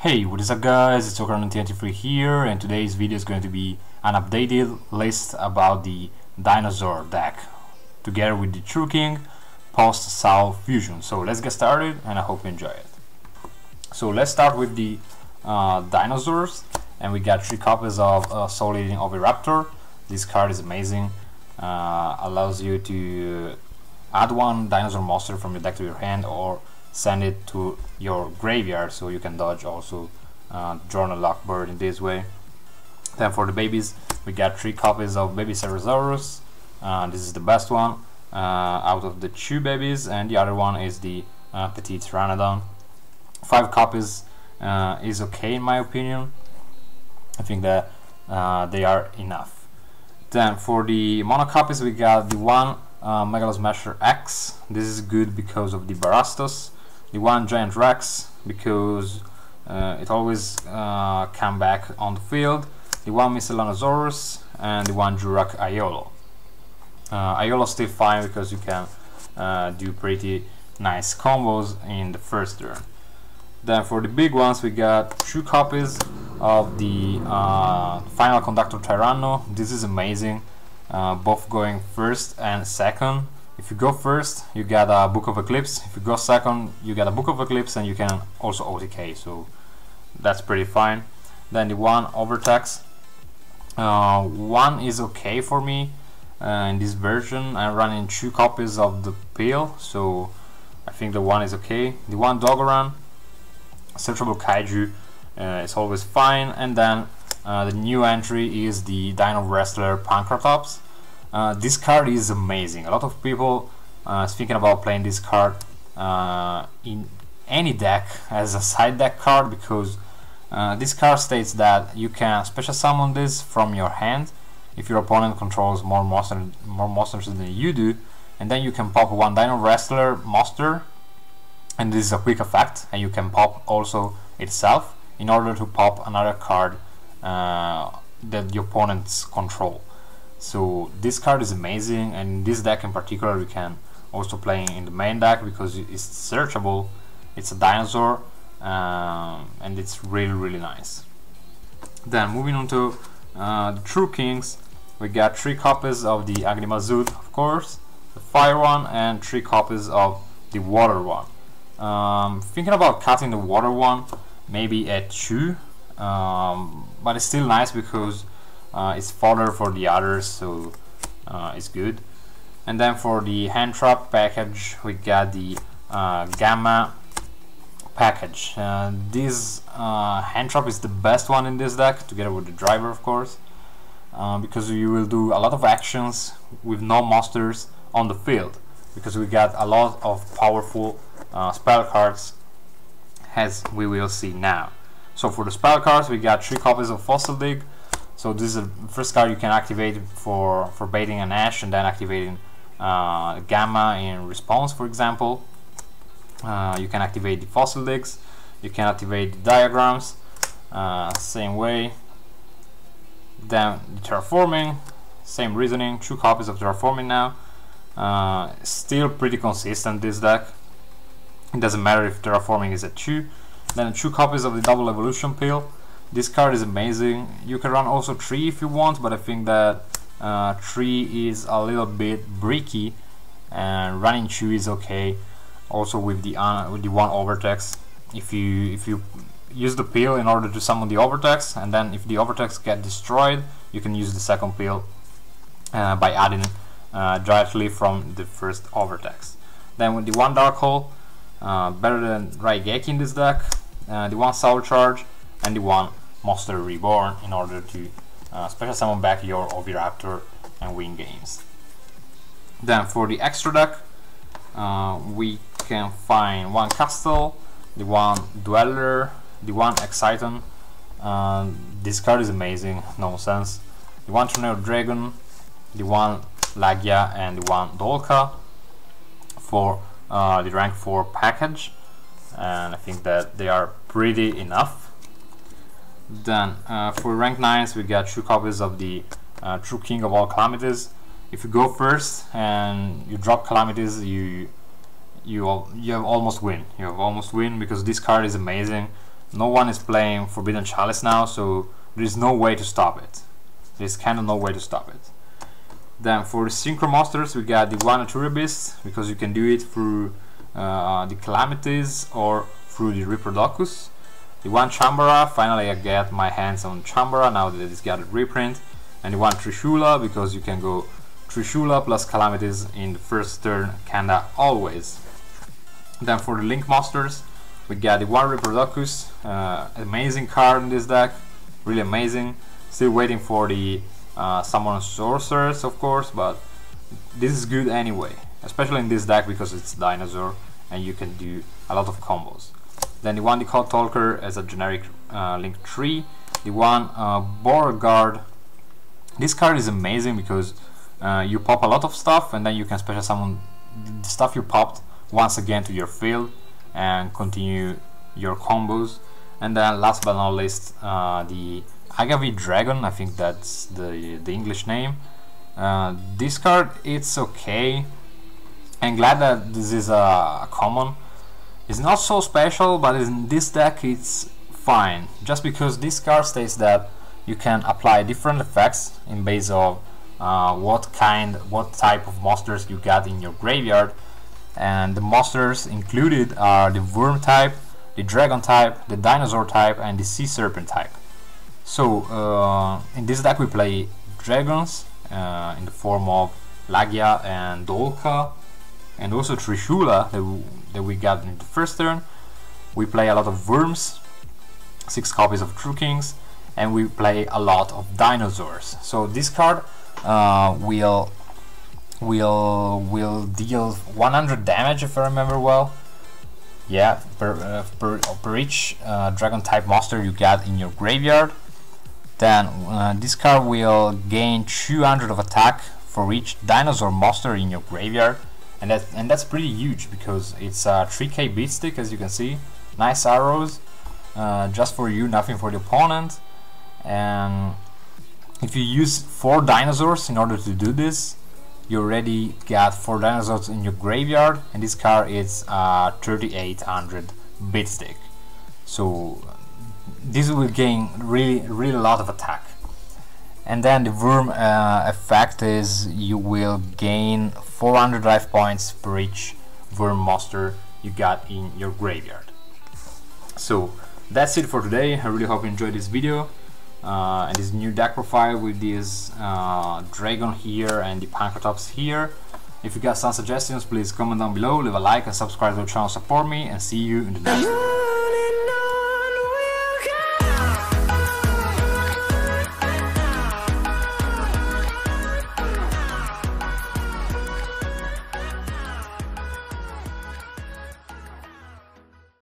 Hey, what is up guys, it's Untitled here, and today's video is going to be an updated list about the Dinosaur deck, together with the True King post-South fusion. So let's get started, and I hope you enjoy it. So let's start with the dinosaurs, and we got 3 copies of Soul Eating Oviraptor. This card is amazing, allows you to add 1 dinosaur monster from your deck to your hand or send it to your graveyard, so you can dodge also Journal Lock Bird in this way. Then for the babies, we got 3 copies of Baby Ceratosaurus. This is the best one out of the 2 babies, and the other one is the Petite Pteranodon. 5 copies is okay in my opinion. I think that they are enough. Then for the mono copies, we got the 1 Megalosmasher X. This is good because of the Barastos. The 1 Giant Rex, because it always come back on the field. The 1 Miscellaneosaurus and the 1 Jurak Aiolo. Aiolo still fine because you can do pretty nice combos in the first turn. Then for the big ones, we got 2 copies of the Final Conductor Tyranno. This is amazing, both going first and second. If you go first, you get a Book of Eclipse. If you go second, you get a Book of Eclipse, and you can also OTK, so that's pretty fine. Then the 1 Overtax. 1 is okay for me in this version. I'm running 2 copies of the Peel, so I think the 1 is okay. The 1 Dogoran, Searchable Kaiju, is always fine. And then the new entry is the Dino Wrestler Pancratops. This card is amazing. A lot of people is thinking about playing this card in any deck as a side deck card, because this card states that you can special summon this from your hand if your opponent controls more monsters than you do, and then you can pop 1 Dino Wrestler monster, and this is a quick effect, and you can pop also itself in order to pop another card that your opponents control. So this card is amazing, and this deck in particular we can also play in the main deck because it's searchable, it's a dinosaur, and it's really nice. Then moving on to the True Kings, we got 3 copies of the Agrimazut, of course, the fire one, and 3 copies of the water one. Thinking about cutting the water one, maybe at 2, but it's still nice because it's fodder for the others, so it's good. And then for the hand trap package, we got the Gamma package. This hand trap is the best one in this deck, together with the driver, of course, because you will do a lot of actions with no monsters on the field, because we got a lot of powerful spell cards, as we will see now. So for the spell cards, we got 3 copies of Fossil Dig. So this is the first card you can activate for baiting an Ash, and then activating Gamma in response, for example. You can activate the Fossil Digs, you can activate the Diagrams, same way. Then the Terraforming, same reasoning, 2 copies of Terraforming now. Still pretty consistent, this deck. It doesn't matter if Terraforming is at 2. Then 2 copies of the Double Evolution Peel. This card is amazing. You can run also 3 if you want, but I think that 3 is a little bit bricky, and running 2 is okay. Also with the 1 Overtax. If you use the peel in order to summon the Overtax, and then if the Overtax get destroyed, you can use the second peel by adding directly from the first Overtax. Then with the 1 Dark Hole, better than Raigeki in this deck. The 1 Soul Charge, and the 1 Monster Reborn, in order to special summon back your Oviraptor and win games. Then for the extra deck, we can find 1 Castle, the 1 Dweller, the 1 Exciton. This card is amazing, nonsense. The 1 Tornado Dragon, the 1 Lagia, and the 1 Dolka for the rank 4 package, and I think that they are pretty enough. Then for rank 9s, we got 2 copies of the True King of all Calamities. If you go first and you drop Calamities, you have almost win. You have almost win because this card is amazing. No one is playing Forbidden Chalice now, so there is no way to stop it. There's kind of no way to stop it. Then for the Synchro Monsters, we got the one Aperture Beast, because you can do it through the Calamities or through the Reproducus. The one Chambara, finally I get my hands on Chambara now that it's got a reprint. And the one Trishula, because you can go Trishula plus Calamities in the first turn, kinda always. Then for the Link Monsters, we got the one Reproducus, amazing card in this deck, really amazing. Still waiting for the Summon Sorcerers, of course, but this is good anyway, especially in this deck because it's Dinosaur and you can do a lot of combos. Then the one Decode Talker as a generic Link 3. The one Beauregard. This card is amazing because you pop a lot of stuff and then you can special summon the stuff you popped once again to your field and continue your combos. And then last but not least, the Agave Dragon, I think that's the English name. This card, it's okay. I'm glad that this is a common. It's not so special, but in this deck it's fine, just because this card states that you can apply different effects in base of what type of monsters you got in your graveyard, and the monsters included are the Worm type, the Dragon type, the Dinosaur type, and the Sea Serpent type. So in this deck we play dragons in the form of Lagia and Dolka, and also Trishula that we got in the first turn. We play a lot of worms, 6 copies of True Kings, and we play a lot of dinosaurs. So this card will deal 100 damage if I remember well. Yeah, per each dragon type monster you got in your graveyard. Then this card will gain 200 of attack for each dinosaur monster in your graveyard, and that's pretty huge because it's a 3k beat stick, as you can see. Nice arrows, just for you, nothing for the opponent. And if you use 4 dinosaurs in order to do this, you already got 4 dinosaurs in your graveyard, and this card is 3800 beat stick. So this will gain really a lot of attack. And then the worm effect is you will gain 400 life points per each worm monster you got in your graveyard. So that's it for today. I really hope you enjoyed this video and this new deck profile with this dragon here and the Pankratops here. If you got some suggestions, please comment down below, leave a like and subscribe to the channel, support me, and see you in the next video.